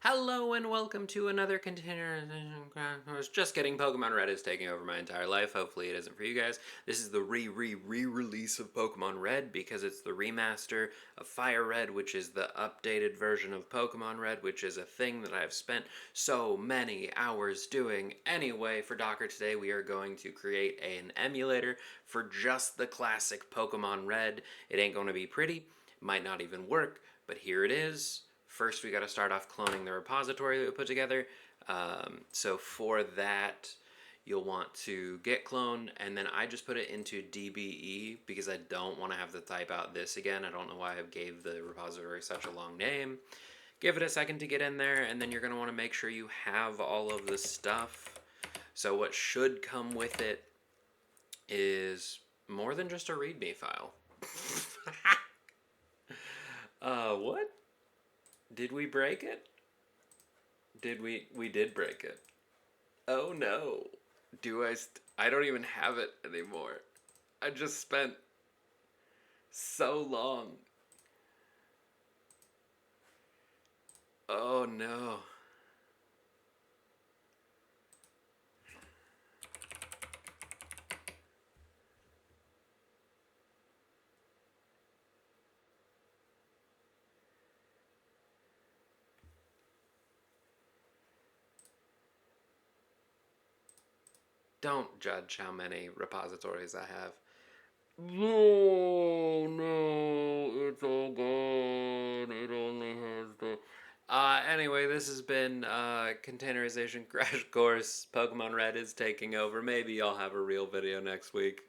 Hello and welcome to another Containerization. I was just kidding. Pokemon Red is taking over my entire life. Hopefully it isn't for you guys. This is the re-release of Pokemon Red because it's the remaster of Fire Red, which is the updated version of Pokemon Red, which is a thing that I've spent so many hours doing. Anyway, for Docker today, we are going to create an emulator for just the classic Pokemon Red. It ain't going to be pretty, might not even work, but here it is. First, we got to start off cloning the repository that we put together. So for that, you'll want to git clone, and then I just put it into DBE because I don't want to have to type out this again. I don't know why I gave the repository such a long name. Give it a second to get in there, and then you're going to want to make sure you have all of the stuff. So what should come with it is more than just a README file. What? Did we break it? We did break it. Oh no. I don't even have it anymore. I just spent so long. Oh no. Don't judge how many repositories I have. No, it's all gone. It only has the. Anyway, this has been Containerization Crash Course. Pokemon Red is taking over. Maybe I'll have a real video next week.